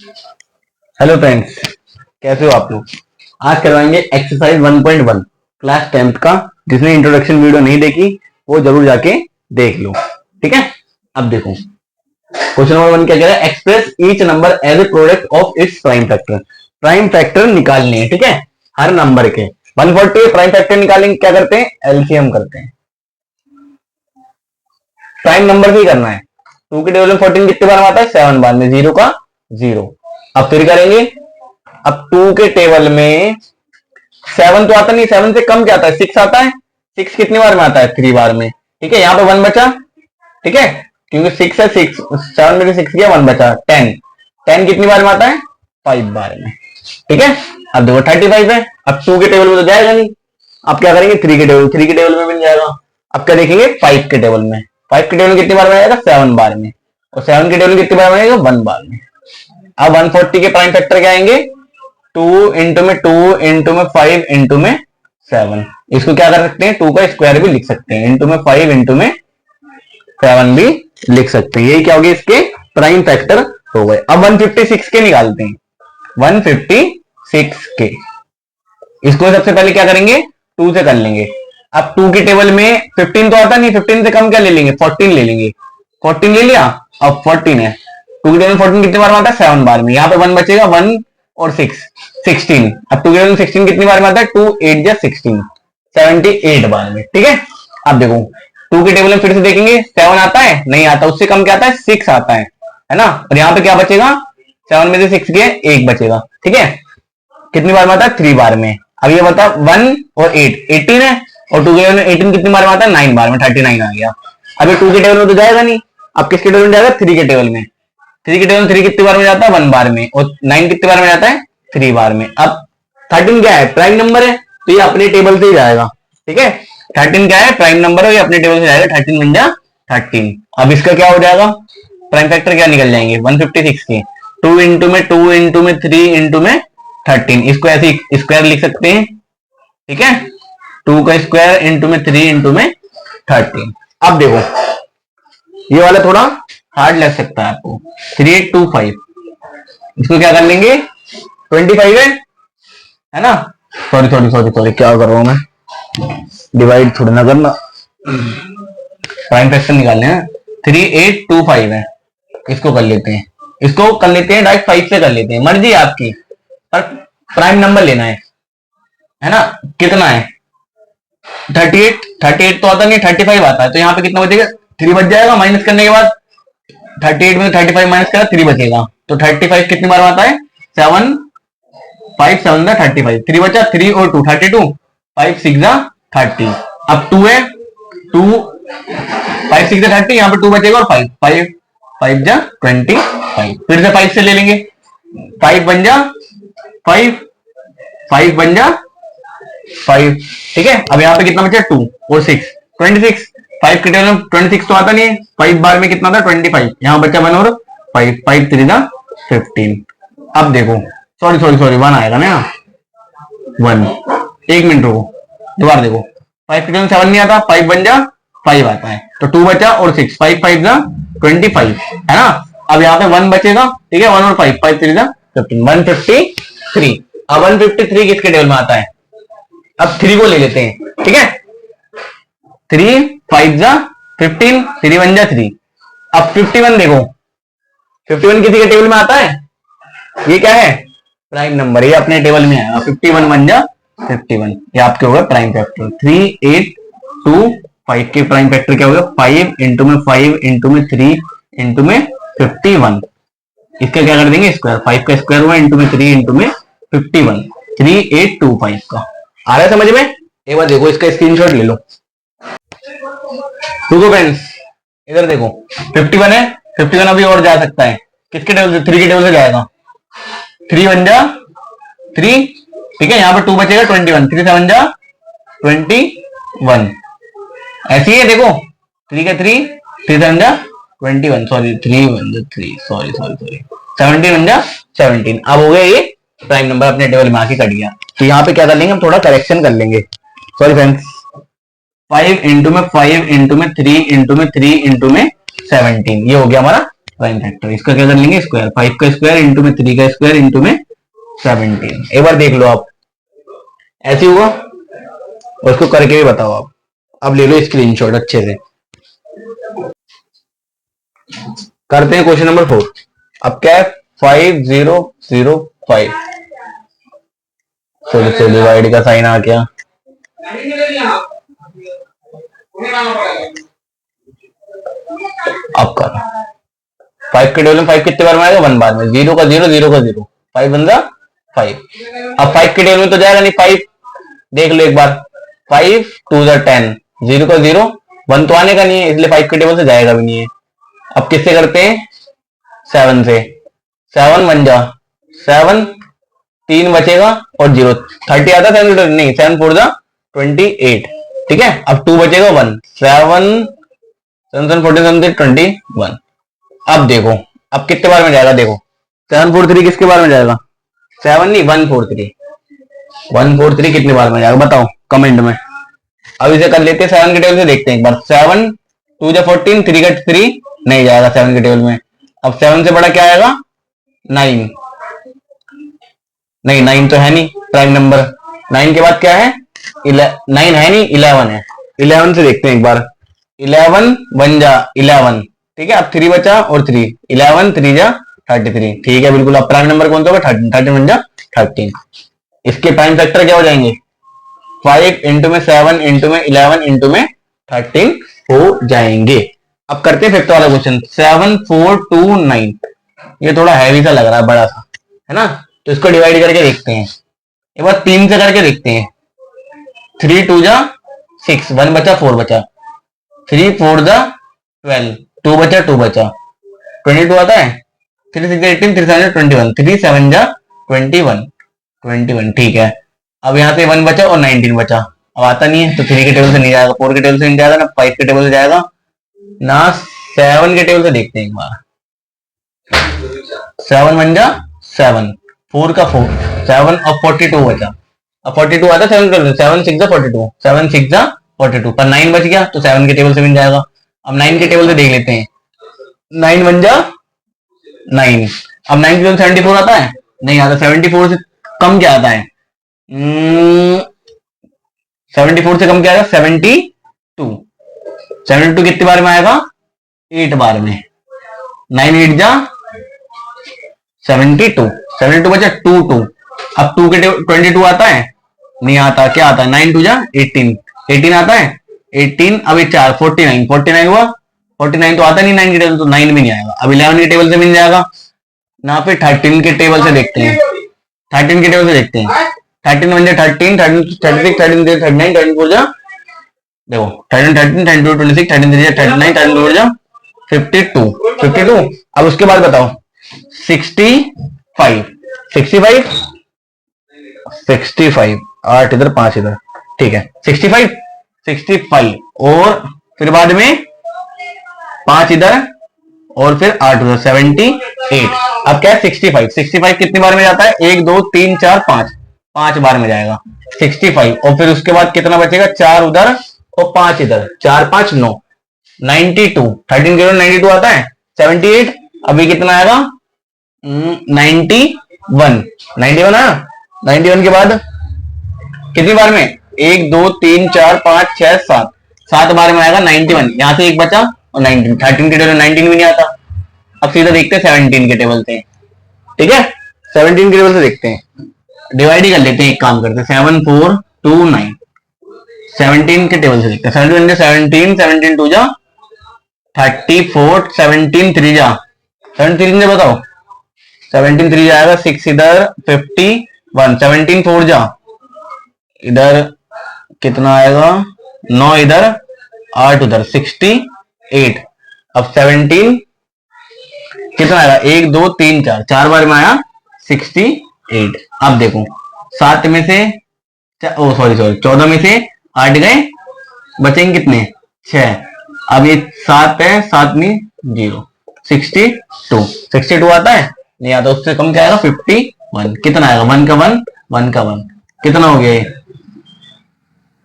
Hello friends, कैसे हो आप लोग। आज करवाएंगे एक्सरसाइज 1.1 क्लास 10th का। जिसने इंट्रोडक्शन वीडियो नहीं देखी वो जरूर जाके देख लो, ठीक है। अब देखो क्वेश्चन नंबर 1 क्या कह रहा है, express each number as a product of its prime factor. Prime factor निकालने हैं, ठीक है, हर नंबर के। 140 प्राइम फैक्टर निकालेंगे, क्या करते हैं, एलसीएम करते हैं। प्राइम नंबर भी करना है। 2 के टेबल में 14 कितने बार में आता है, 7 बार में, 0 का 0। अब फिर करेंगे, अब 2 के टेबल में 7 तो आता नहीं, 7 से कम क्या आता है, 6 आता है। 6 कितनी बार में आता है, 3 बार में, ठीक है। यहां पे 1 बचा, ठीक है, क्योंकि 6 है, 6 7 में से 6 गया, 1 बचा। 10 10 कितनी बार में आता है, 5 बार में, ठीक है। अब देखो 35 है। अब 2 के टेबल में तो जाएगा नहीं, अब क्या करेंगे, 3 के टेबल, 3 के टेबल में भी नहीं जाएगा। अब क्या देखेंगे, 5 के टेबल में। 5 के टेबल में कितनी बार में आएगा, 7 बार में। और 7 के टेबल में कितनी बार में आएगा, 1 बार में। अब 140 के प्राइम फैक्टर क्या आएंगे, 2 इंटू में 2 इंटू में 5 इंटू में 7। इसको क्या कर सकते हैं, 2 का स्क्वायर भी लिख सकते हैं, इंटू में 5 इंटू में 7 भी लिख सकते हैं। यही क्या हो गया, इसके प्राइम फैक्टर हो गए। अब 156 के निकालते हैं, 156 के। इसको सबसे पहले क्या करेंगे, 2 से कर लेंगे। अब 2 के टेबल में 15 तो आता नहीं, 15 से कम क्या ले लेंगे, 14 ले लेंगे। 14 ले लिया, अब 14 है। 2 के टेबल में 14 कितने बार में आता है, 7 बार में। यहाँ पे 1 बचेगा, 1 और 6 16। अब 2 के टेबल में 16 कितनी बार में आता है, 2 8 जा 16, 78 बार में, ठीक है। अब देखो 2 के टेबल में फिर से देखेंगे, 7 आता है, नहीं आता। उससे कम क्या आता है, 6 आता है ना। और यहाँ पे क्या बचेगा, 7 में से 6 गए, 1 बचेगा, ठीक है। कितनी बार में आता है, 3 बार में। अब ये बता 1 और 8 18 है, और 2 के टेबल में 18 कितनी बार में आता है, 9 बार में, 39 आ गया। अभी 2 के टेबल में तो जाएगा नहीं, अब किसके टेबल में जाएगा, 3 के टेबल में। 3 के टेबल में 3 कितनी बार में जाता है, 1 बार में। और 9 कितनी बार में जाता है, 3 बार में। अब 13 क्या है, प्राइम नंबर है, तो ये अपने टेबल से ही जाएगा, ठीक है। 13 क्या है, प्राइम नंबर है, ये अपने टेबल से जाएगा। 13 बन जा 13। अब इसका क्या हो जाएगा, प्राइम फैक्टर क्या निकल जाएंगे, 156 के। 2 इंटू में 2 इंटू में 3 इंटू में 13। इसको ऐसे स्क्वायर लिख सकते हैं, ठीक है। 2 का स्क्वायर इंटू में 3 इंटू में 13। अब देखो ये वाला थोड़ा हार्ड लग सकता है आपको, 3825। इसको क्या कर लेंगे, 25 है ना। सॉरी सॉरी सॉरी सॉरी, क्या कर रहा हूं मैं, डिवाइड थोड़ा ना करना, प्राइम फैक्टर निकालने हैं। 3825 है, इसको कर लेते हैं, इसको कर लेते हैं डायरेक्ट 5 से कर लेते हैं, मर्जी है आपकी, पर प्राइम नंबर लेना है ना। कितना है, 38 तो आता नहीं, 35 आता है। तो यहाँ पे कितना बचेगा, 3 बच जाएगा माइनस करने के बाद। 38 में 35 माइनस करा, 3 बचेगा। तो 35 कितनी बार में आता है, 7 5 7 जा 35, 3 बचा, 3 और 2 32, 5 6 जा 30। अब 2 है, 2 5 6 जा 30, यहाँ पे 2 बचेगा और 5 5 5 जा 25। फिर से 5 से ले लेंगे, 5 बन जा 5 5 बन जा 5, ठीक है। अब यहाँ पे कितना बचा, 2 और 6 26। 5 के टेबल में 26 तो आता नहीं है, 5 बार में कितना था, 25। यहाँ बचा 1 और 5 5 3 जा 15। अब देखो, सॉरी सॉरी सॉरी, 1 आएगा ना, 1। 1 मिनट रुको, दोबारा देखो। 5 के टेबल में 7 नहीं आता, 5 बन जा 5 आता है। तो 2 बचा और 6, 5 5 जा 25, है ना। अब यहाँ पे 1 बचेगा, ठीक है, 1 और 5 5 3 जा 15, 153। अब 153 किसके टेबल में आता है, अब 3 को ले लेते हैं, ठीक है। 3 5 जा 15, 3 1 जा 3। अब 51 देखो, 51 किसी के टेबल में आता है, ये क्या है, प्राइम नंबर, ये अपने टेबल में आएगा। 51 1 जा 51, ये आपके होगा प्राइम फैक्टर। 3825 के प्राइम फैक्टर क्या होगा, 5 इंटू में 5 इंटू में 3 इंटू में 51। इसका क्या कर देंगे, स्क्वायर, 5 का स्क्वायर हुआ इंटू में 3 इंटू में 51, 3825 का। आ रहा है समझ में, एक बार देखो इसका स्क्रीनशॉट ले लो। देखो फ्रेंड्स, इधर देखो 51 है, 51 अभी और जा सकता है, किसके टेबल से, 3 के टेबल से जाएगा। 3 1 जा 3, ठीक है। यहाँ पर 2 बचेगा 21, 3 7 जा 21। ऐसी है देखो, 3 का 3 3 7 जा 21, सॉरी 3 1 जा 3, सॉरी सॉरी सॉरी, 17 1 जा 17। अब हो गया ये प्राइम नंबर अपने टेबल में आके कट गया। तो यहाँ पे क्या कर लेंगे, हम थोड़ा करेक्शन कर लेंगे। सॉरी फ्रेंड्स, 5 इंटू में 5 इंटू में 3 इंटू में 3 इंटू में 17, ये हो गया हमारा प्राइम फैक्टर। इसका क्या कर लेंगे, स्क्वायर, 5 का स्क्वायर इंटू में 3 का स्क्वायर इंटू में 17। एक बार देख लो आप, ऐसे हुआ, और उसको करके भी बताओ आप। अब ले लो स्क्रीनशॉट अच्छे से। करते हैं क्वेश्चन नंबर 4। अब क्या है, 5005 से डिवाइड का साइन आ गया। अब कर 5 के टेबल में 5 कितने बार में आएगा, 1 बार में। 0 का 0, 0 का 0, 5 बन जा 5। अब 5 के टेबल में तो जाएगा नहीं 5, देख लो एक बार, 5 2 10, 0 का 0, 1 तो आने का नहीं है, इसलिए 5 के टेबल से जाएगा भी नहीं है। अब किससे करते हैं, 7 से। 7 बन जा 7, 3 बचेगा और 0, 30 आता है, 7 नहीं, 7 4 जा 28, ठीक है। अब 2 बचेगा 1, 7 7 14 21। अब देखो, अब कितने बार में जाएगा, देखो 743 किसके बार में जाएगा, 7 नहीं 143, 143 कितने बार में जाएगा बताओ कमेंट में। अब इसे कर लेते हैं 7 के टेबल से, देखते हैं एक बार। 7 2 जा 14, 3 का 3 नहीं जाएगा 7 के टेबल में। अब 7 से बड़ा क्या आएगा, 9, नहीं 9 तो है नहीं प्राइम नंबर। 9 के बाद क्या है, 9 है नहीं, 11 है। 11 से देखते हैं एक बार, 11 बन जा 11, ठीक है। अब 3 बचा और 3, 11 3 जा 33, ठीक है बिल्कुल। अब प्राइम नंबर कौन सा होगा, 13, 13 बन जा 13। इसके प्राइम फैक्टर क्या हो जाएंगे, 5 इंटू में 7 इंटू में 11 इंटू में 13 हो जाएंगे। अब करते हैं फिफ्थ वाला क्वेश्चन, 7 4 2 9। ये थोड़ा हैवी सा लग रहा है, बड़ा सा है ना, तो इसको डिवाइड करके देखते हैं। एक बार 3 से करके देखते हैं। 3 2 जा 6, 1 बचा 4 बचा, 3 4 जा 12, 2 बचा 2 बचा, 22 आता है। 3 6 18, 3 7 21, 3 7 जा 21, 21, ठीक है। अब यहाँ से 1 बचा और 19 बचा, अब आता नहीं है तो 3 के टेबल से नहीं जाएगा, 4 के टेबल से नहीं जाएगा ना, 5 के टेबल से जाएगा ना, 7 के टेबल से देखते हैं एक बार। 7 बन जा 7, 4 का 4, 7 और 42 बचा। अब 42 आता है 7 6 जा 42, 7 6 जा 42, पर 9 बच गया तो 7 के टेबल से मिल जाएगा। अब 9 के टेबल से देख लेते हैं, 9 बन जा 9। अब 9 के टेबल 74 आता है, नहीं आता। 74 से कम क्या आता है, 74 से कम क्या आएगा, 72। 72 कितने बार में आएगा, 8 बार में। 9 8 जा 72, 72 बचा 2 2। अब 2 के 22 आता है, नहीं आता। क्या आता है, 9 2 जा 18, 18 आता है 18। अब ये 4 49, 49 हुआ, 49 तो आता नहीं 9 के टेबल, तो 9 भी नहीं आएगा। अब 11 के टेबल से मिल जाएगा ना, फिर 13 के टेबल से देखते हैं। 13 के टेबल से देखते हैं, 13 बन जा 13, 36 13 39, 13 4 जा, देखो 13 13 13 26, 13 3 जा 39, 13 4 जा 52, 52। अब उसके बाद बताओ 65, 65 65, 8 इधर 5 इधर, ठीक है। 65 65 और फिर बाद में 5 इधर और फिर 8 उधर, 78। अब क्या है 65, 65 कितनी बार में जाता है, 1 2 3 4 5, 5 बार में जाएगा 65। और फिर उसके बाद कितना बचेगा, 4 उधर और 5 इधर, 4 5 9, 92। 13 के 92 आता है, 78। अभी कितना आएगा, 91, 91 आया। 91 के बाद कितनी बार में, 1 2 3 4 5 6 7, 7 बार में आएगा 91। यहां से एक बचा और 19, 13 के टेबल 19 भी नहीं आता। अब सीधा देखते हैं 17 के टेबल से, ठीक है। 17 के टेबल से देखते हैं, डिवाइड ही कर लेते हैं, एक काम करते हैं 7 4 2 9। 17 के टेबल से देखते हैं, 17 17 17 2 जा 34, 17 3 जा 17 से बताओ, 17 3 जाएगा 6 इधर 51, 17 4 जा इधर कितना आएगा, 9 इधर 8 उधर, 68। अब 17 कितना आएगा, 1 2 3 4, 4 बार में आया 68। अब देखो 7 में से ओ सॉरी 14 में से 8 गए, बचेंगे कितने, 6। अब ये 7 है, 7 में 0, 62। 62 आता है, नहीं आता। उससे कम क्या आएगा, 51। कितना आएगा, 1 का 1, 1 का 1, कितना हो गया ये,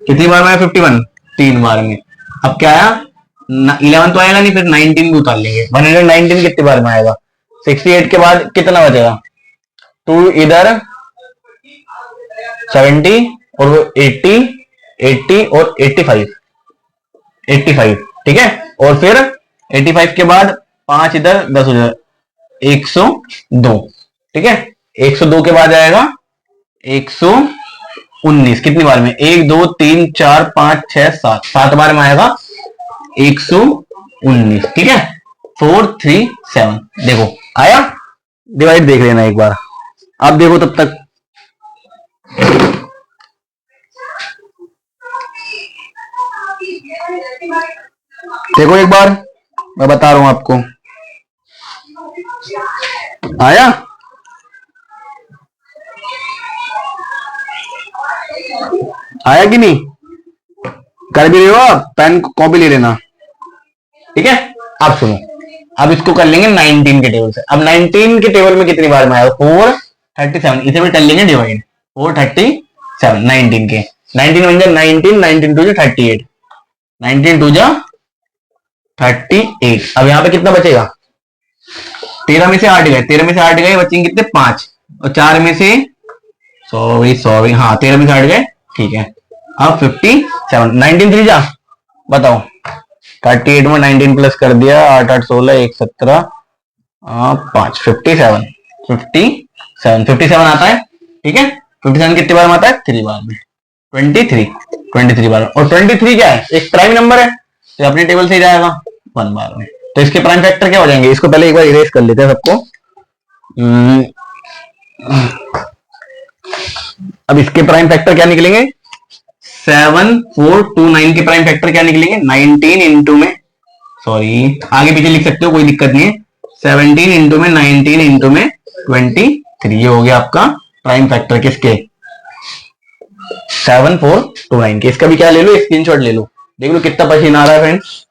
कितनी बार में आया 51, 3 बार में। अब क्या आया 11 तो आएगा नहीं, फिर 19 भी उतार लेंगे। 119 कितनी बार में आएगा? 68 के बाद कितना बचेगा? 2 इधर 70 और वो 80 80 और 85 85, ठीक है। और फिर 85 के बाद 5 इधर 10 उधर 102, ठीक है। 102 के बाद आएगा 119 कितनी बार में? 1 2 3 4 5 6 7 7 बार में आएगा 119, ठीक है। 4 3 7 देखो आया। डिवाइड देख लेना एक बार, आप देखो तब तक। देखो एक बार, मैं बता रहा हूं आपको। आया? आया कि नहीं? कर भी रहे हो आप? पेन कॉपी ले लेना, ठीक है। अब सुनो, अब इसको कर लेंगे 19 के टेबल से। अब 19 के टेबल में कितनी बार में आएगा? 437, इसे भी कर लेंगे डिवाइड। 437 19 के, 19 बन जाए 19, 19 2 38, 19 2 38। अब यहां पे कितना बचेगा? 13 में से 8 गए, 13 में से 8 गए, बचेंगे कितने? 5, और 4 में से 100 हाँ 13 में से 8 गए, ठीक है। अब 57, 19 3 जा बताओ। 38 में 19 प्लस कर दिया, 8 8 16 1 17 5 57 57 आता है, ठीक है। 57 कितने बार में आता है? 3 बार में। 23 बार में। और 23 क्या है? एक प्राइम नंबर है, तो अपने टेबल से ही जाएगा 1 बार में। तो इसके प्राइम फैक्टर क्या हो जाएंगे? इसको पहले एक बार इरेज कर लेते हैं सबको। अब इसके प्राइम फैक्टर क्या निकलेंगे? 7429 के प्राइम फैक्टर क्या निकलेंगे? 19 इंटू में, सॉरी आगे पीछे लिख सकते हो, कोई दिक्कत नहीं है। 17 इंटू में 19 इंटू में 23, ये हो गया आपका प्राइम फैक्टर किसके? 7429 के। इसका भी क्या ले लो, स्क्रीनशॉट ले लो, देख लो कितना पसीना आ रहा है फ्रेंड्स।